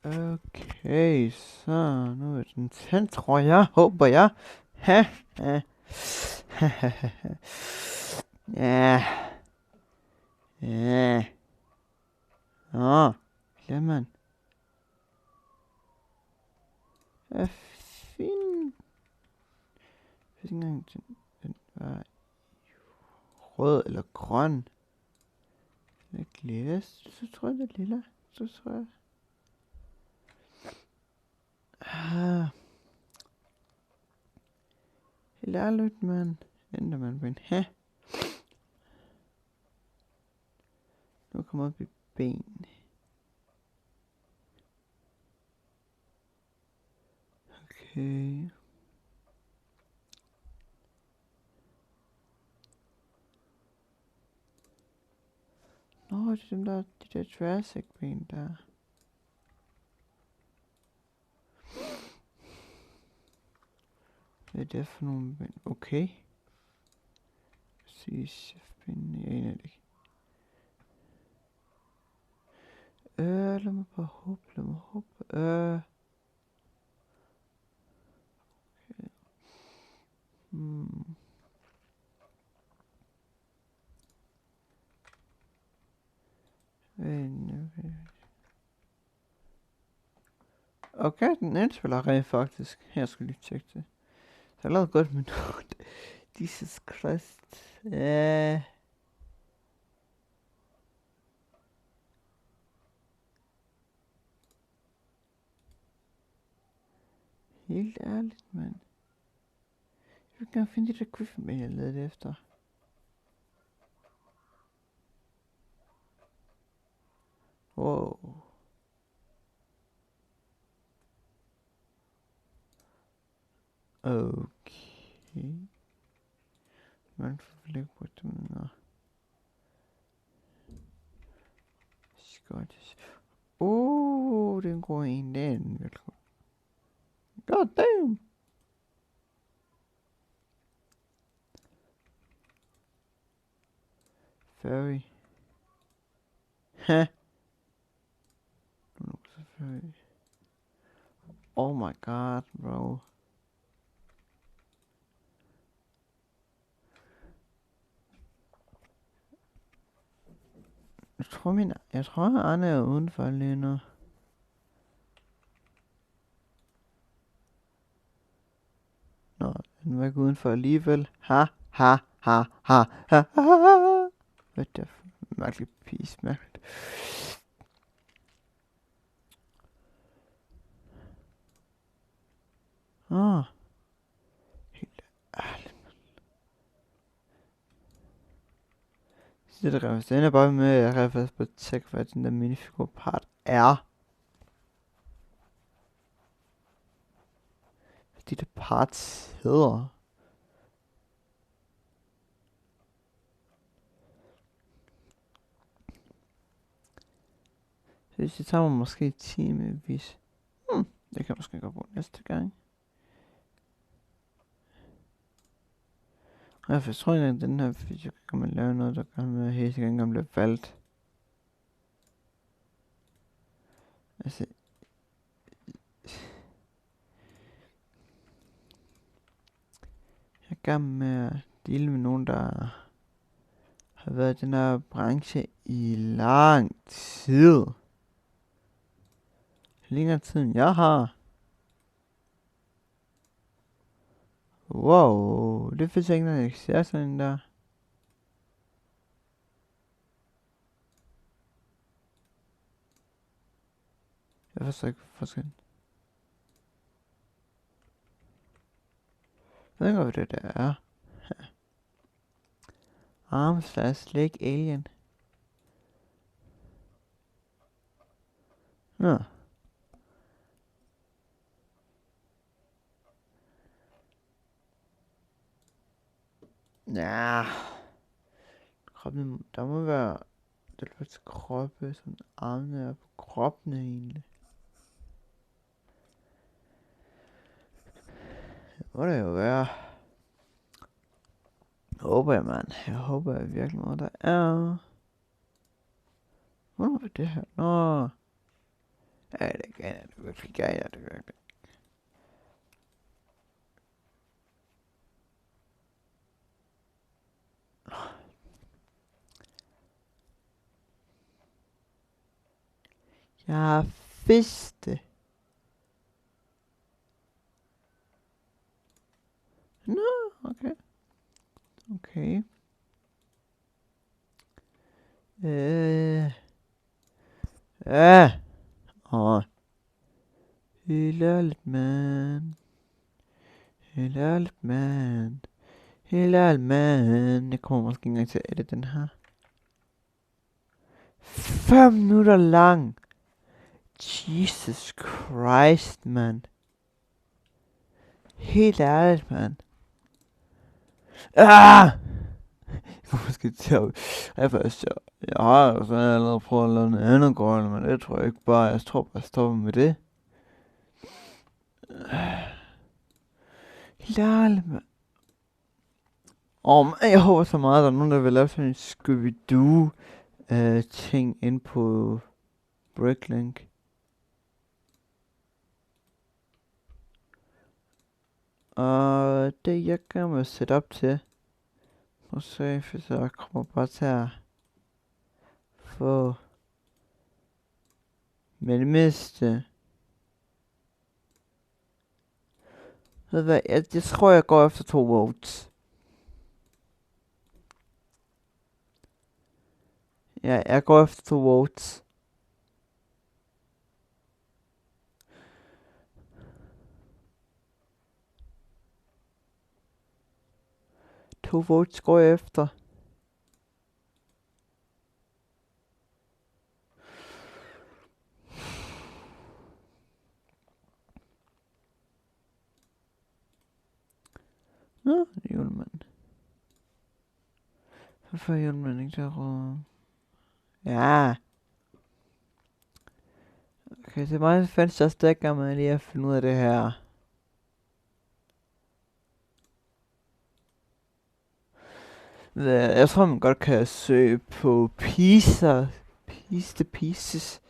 Okay, så nu er den tændt, tror jeg. Håber jeg. Ha, ha. Ja. Ja. Nå, jamen. Ja, fint. Jeg ved ikke engang, den var rød eller grøn. Lidt lille. Så tror jeg, det er lille. Så tror jeg. Helt ærligt, mand. Ændrer man på en Nu kommer op i ben. Okay. Nå, det er dem der, de der Jurassic ben der. Hvad er det for nogle ben? Okay. Præcis, ben, jeg aner det ikke. Lad mig bare håbe, Okay. Okay, den indspiller rent faktisk. Her skal lige tjekke det. Så jeg lavede godt med noget. Jesus Christ. Ja. Helt ærligt, mand. Jeg vil gerne finde de der Griffin, jeg ledte efter. Wow. Okay. Man får lægge på dem, nå. Scottish. Det er en god en, det er en velkommen. God damn! Furry. Ha! Furry. Oh my god, bro. Jeg tror Arne er udenfor lige nu. Nå, den var ikke udenfor alligevel. Ha, ha, ha, ha, ha, ha. Hvad er det for mærkeligt pis, mærkeligt. Helt ærligt. Det der ender bare med, at jeg refererer på tjek, hvad den der minifigur part er. Hvad de der parts hedder. Så det tager mig måske timevis. Det kan jeg måske godt bruge næste gang. Jeg tror ikke, at den her video kan man lave noget, der kan med hele tiden blive valgt. Altså, jeg er i gang med at dele med nogen, der har været i den her branche i lang tid. Længere tid end jeg har. Wow, det findes ikke, når jeg ser sådan en der. Jeg forstår ikke forskellen. Jeg ved ikke, hvad det der er. Arms / leg alien. Nå. Ja. Kroppen, der må være... Det er lidt kroppe, sådan armene er på kroppen egentlig. Det må det jo være. Håber jeg, mand. Jeg håber jeg virkelig meget, der er. Hvornår er det her? Nå. Ja, det kan jeg virkelig gerne, det virkelig. Jeg vidste det. Nå, okay. Okay. Ja. Åh. Helt ærligt, mand. Helt ærligt, mand. Helt ærligt, mand. Jeg kommer måske ikke engang til at edite den her. 5 minutter lang. Jesus Christ, mand. Helt ærligt, mand. Ah! Jeg kommer måske til jeg har jo så allerede prøvet at lave noget andet godt, men det tror jeg ikke bare. Jeg tror bare, jeg stopper med det. Helt ærligt, mand. Men jeg håber så meget, at der er nogen, der vil lave sådan en Scooby-Doo ting ind på Bricklink. Og det jeg gerne vil sætte op til. Og se, hvis jeg kommer bare til at få med det meste. Ved du hvad, jeg tror jeg går efter 2 votes. Ja, jeg går efter 2 votes. To votes går jeg efter. Nå, julemand. Hvorfor er julemand ikke derovre? Ja. Okay, det er meget fandt jeg stadig med lige at finde ud af det her. Jeg tror man godt kan søge på pizza. Pieces.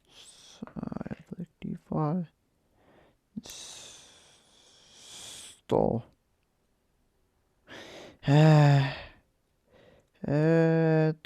Så jeg ved ikke lige hvor står.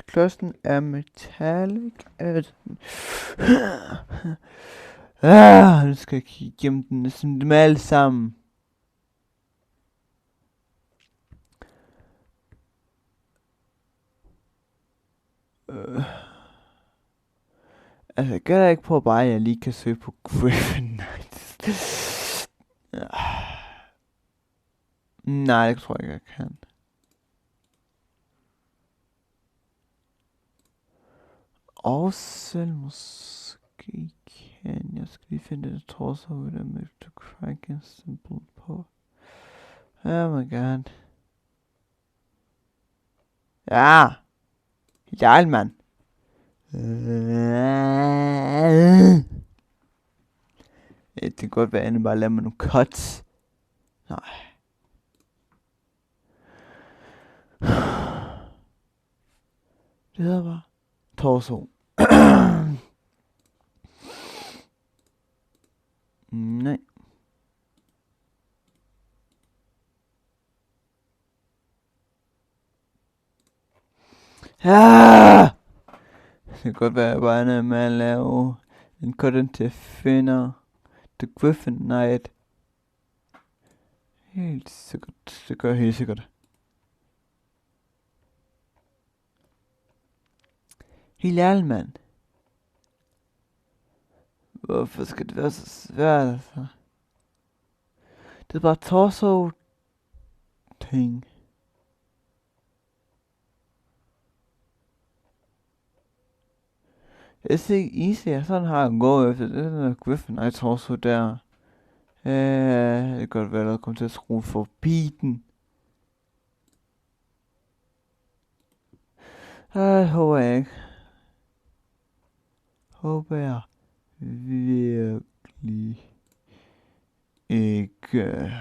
Klodsen er metallic. Nu skal jeg kigge igennem den næsten dem alle sammen. Altså, jeg gætter ikke på bare, at jeg lige kan søge på Griffin Knights. Nej, det tror jeg ikke, jeg kan. Og selv måske kan jeg skal lige finde det torso ud af med to Kraken symbol på. Oh my god. Ja! Hjælp, mand! Det kan godt være, at jeg bare laver mig nogle cuts. Nej. Det hedder bare torso. Nej. Ah! Det kan godt være, at jeg bare er med at lave en content til finder The Griffin Knight. Helt sikkert. Det gør jeg helt sikkert. Helt ærligt, mand. Hvorfor skal det være så svært, altså? Det er bare torso ting. Det er så ikke easy, sådan har jeg gået efter det der Griffin Knight torso der. Det kan godt være, at jeg kommer til at skrue forbi den. Håber jeg ikke. Håber jeg virkelig ikke.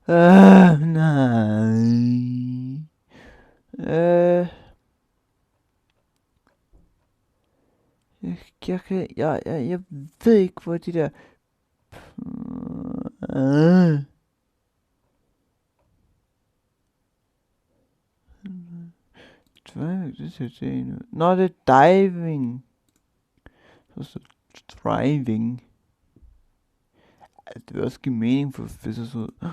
Nej. Jeg ved ikke, hvor de der... Det ser det ud. Nå, det er diving. Så driving. Det vil også give mening for fiskers ud.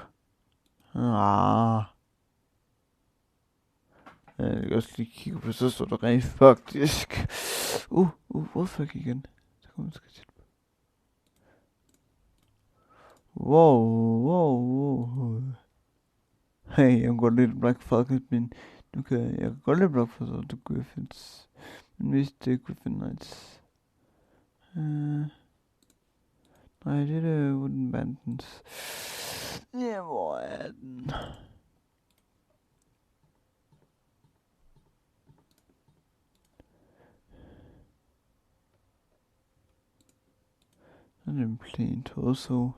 Jeg kan også lige kigge på, så står der rent faktisk. Hvorfor igen? Så kommer jeg til. Wow. Hey, jeg går lidt Black Falcon, men nu kan jeg gå lidt Black Falcon til Griffins. Men hvis det er Griffin Knights. Nej, det er det Wooden Bandits. Ja, hvor er den? Den er en plain torso.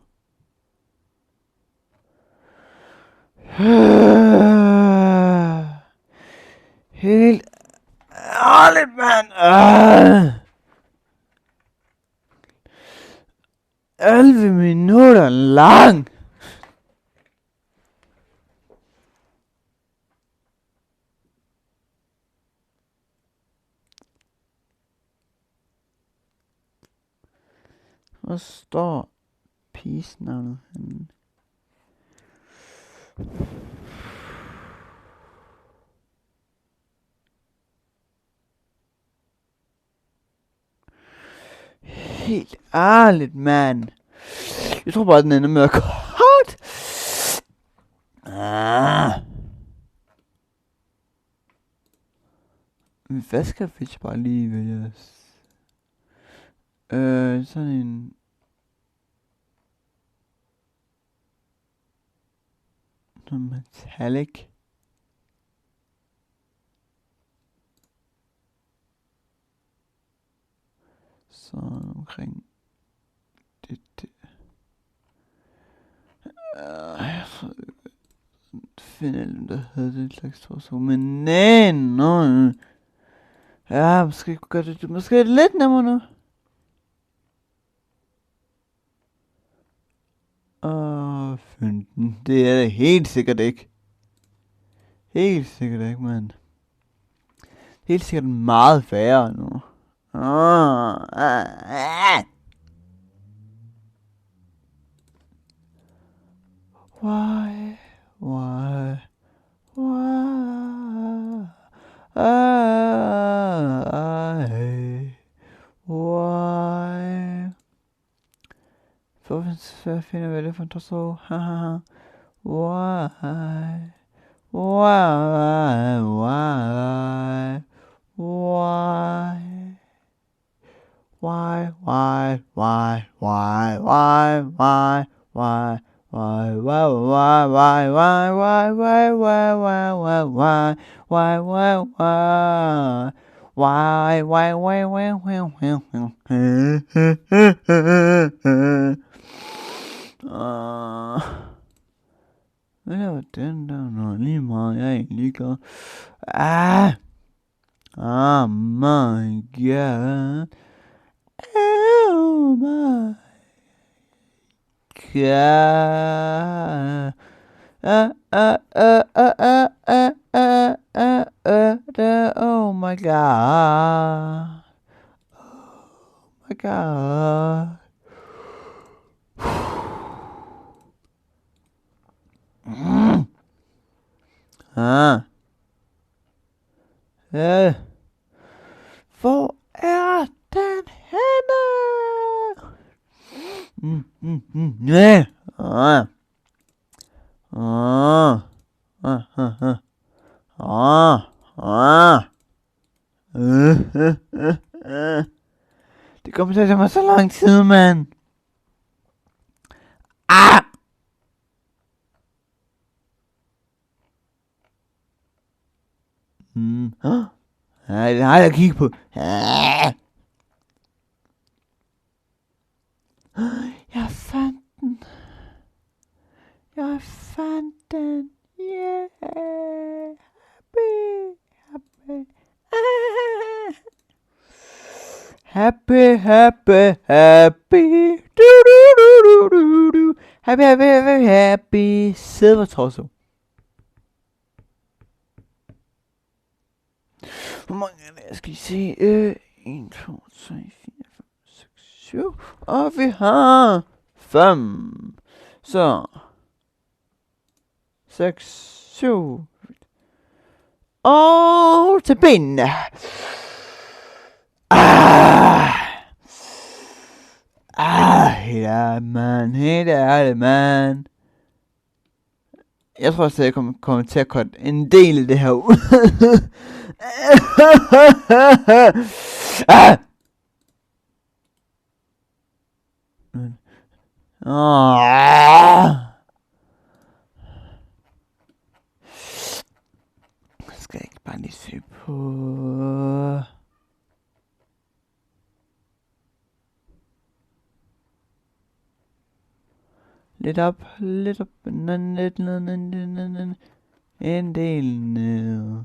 Helt ærligt, mand. 11 minutter lang. Hvor står pigenavnet henne? Helt ærligt, mand. Jeg tror bare, den ender med at kort. Hvad skal Fitch bare lige vælge? Sådan en... Noget metallic. Sådan omkring... Det. Jeg tror... Finde dem, der havde det slags torso. Men nej. Ja, måske gør det måske lidt nemmere nu. Find den. Det er det helt sikkert ikke. Helt sikkert ikke, mand. Helt sikkert meget værre nu. Why? Hvad finder vi det for en torso? Why? Hvad laver den der? Nå, lige meget, jeg er egentlig glad. Oh my god. Oh my god. Oh my god. Oh my god. Hvor er den henne? Det kommer til at tage mig så lang tid, mand. Nej, det har jeg kigget på. Jeg fandt den. Yeah. Happy. Happy, happy, happy. Du, du, du, du, du, du. Happy, happy, happy, happy. Silver torso. Hvor mange er det? Jeg skal lige se. 1, 2, 3, 4, 5, 6, 7. Og vi har 5. Så. 6, 7. Og til benene. Helt ærligt, man. Jeg tror også, at jeg kommer til at cutte en del af det her ud. Skal jeg ikke bare lige se på... Lidt op, lidt ned, en del ned.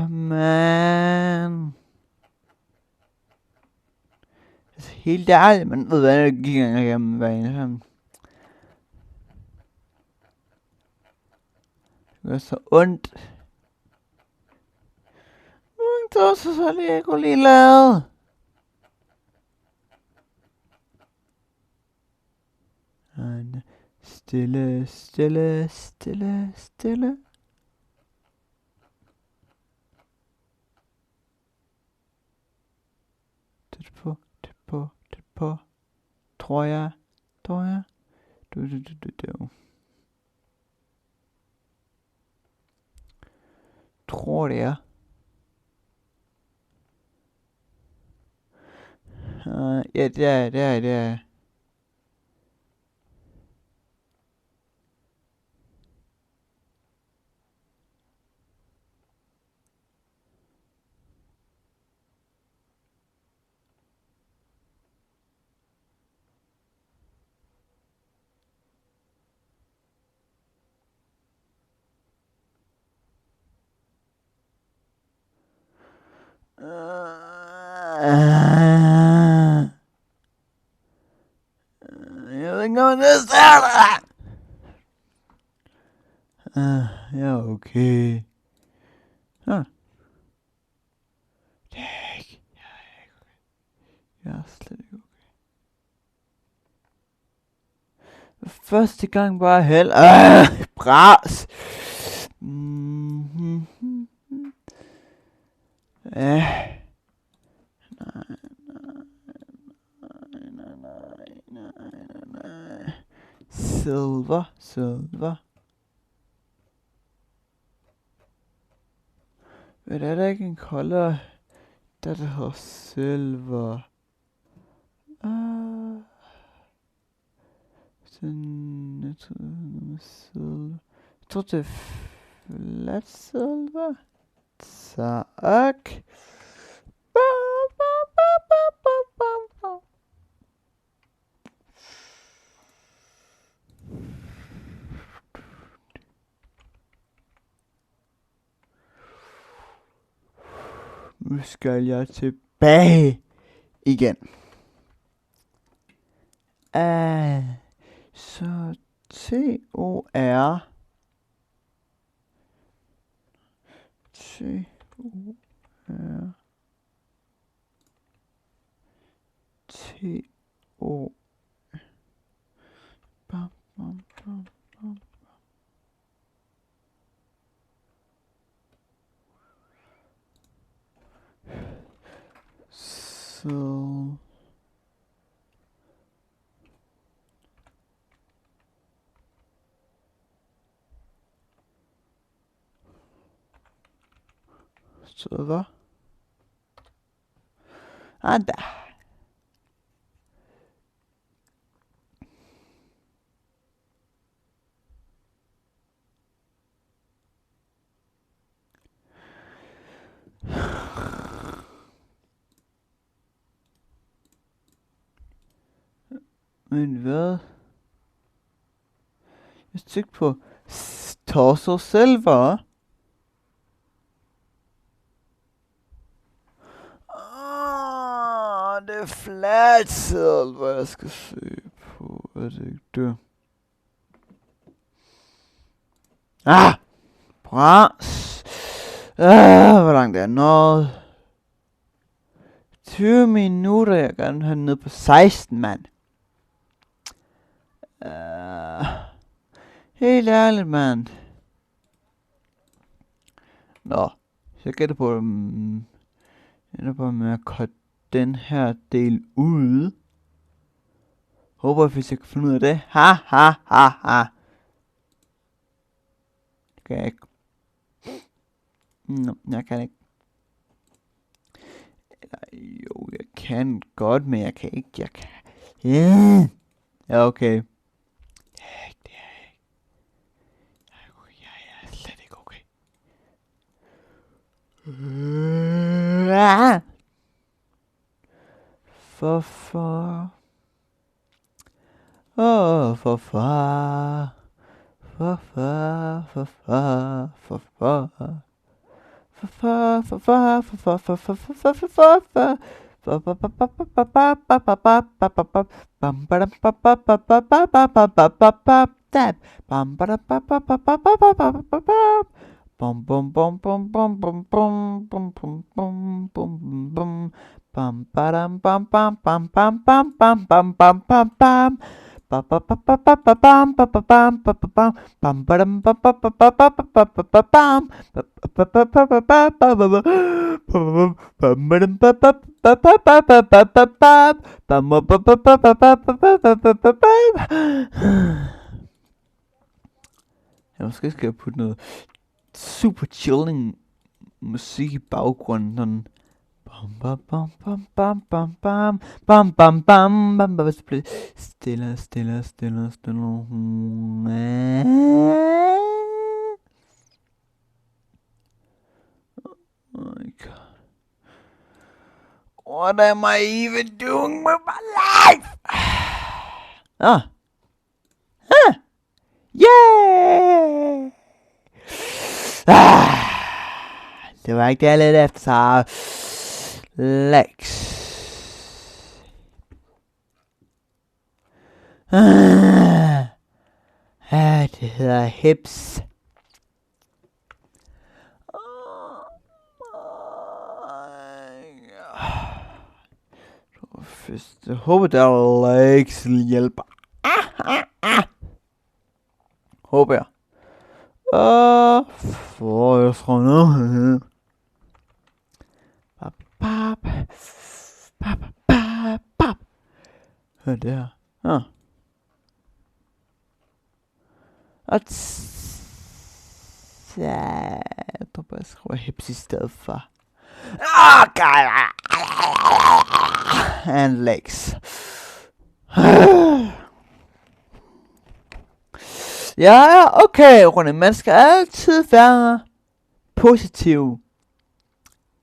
Man. Altså, helt ærligt, man ved, hvad der gik igennem hver eneste. Det gør så ondt. Det var så lige, jeg kunne lige lade. Stille, stille, stille, stille. Tæt på. Tror jeg. Du. Tror det er. Ja, det er. Jeg ved ikke, om det er ja, okay. Jeg er slet ikke okay. Første gang bare held. Bras. Nej. Silver. Men er der ikke en color, der hedder silver? Sådan, silver. Jeg tror det er flat silver. Tak. Nu skal jeg tilbage igen. Så T-O-R. T-O. Bam. So. Silver. Der. Men hvad? Jeg trykker på Torso Silver. Det er Flat Silver, jeg skal søge på. Er det ikke det? Bras. Hvor langt er jeg nået? 20 minutter, jeg gerne have ned på 16, mand. Helt ærligt, mand. Nå, så jeg gætter på, jeg er bare med at cutte den her del ud. Håber, hvis jeg kan finde ud af det. Ha. Det kan jeg ikke. Nå, jeg kan ikke. Jo, jeg kan godt, men jeg kan ikke. Jeg kan. Ja, okay. Det er ikke. Jeg er slet ikke okay. Hvorfor? Måske skal jeg putte noget super chilling musik i baggrunden, sådan. Stille. Oh my god. What am I even doing with my life? Yeah! Det var ikke det, jeg ledte efter, så Lex. Det hedder hips. Jeg håber, der er Lex hjælper. Håber jeg. For jeg tror noget. Hvad er det her? Jeg tror bare, jeg skriver hips i stedet for. God. And legs. Ja, okay, Rune. Man skal altid være positiv.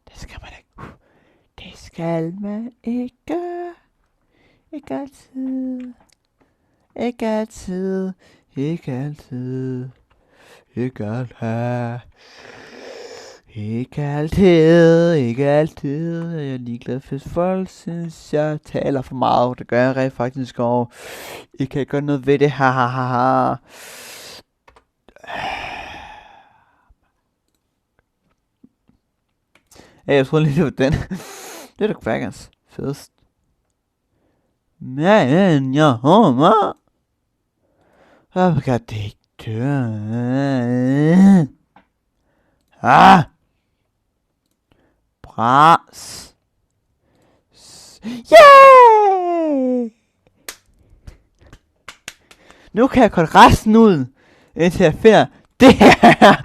Det skal man ikke. Det skal man ikke. Ikke altid. Ikke altid. Ikke altid. Ikke altid. Ikke altid. Ikke altid. Jeg er ligeglad, hvis folk synes, jeg taler for meget. Det gør jeg rent faktisk, og I kan ikke gøre noget ved det. Hahaha. Jeg tror lige, det var den. Det er da Quackers fedest. Men jeg håber. Jeg kan det ikke dø. Bras. Yeah! Nu kan jeg korte resten ud, indtil jeg finder det her.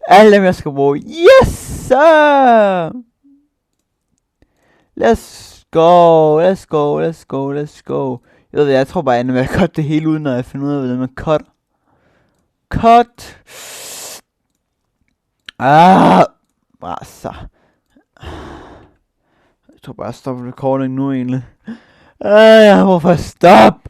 Alle dem, jeg skal bruge. Yes, sir! Let's go. Jeg tror bare, jeg vil cutte det hele ud, når jeg finder ud af, hvordan man cutter. Cut! Bare så. Jeg tror bare, jeg stopper recording nu egentlig. Hvorfor stop?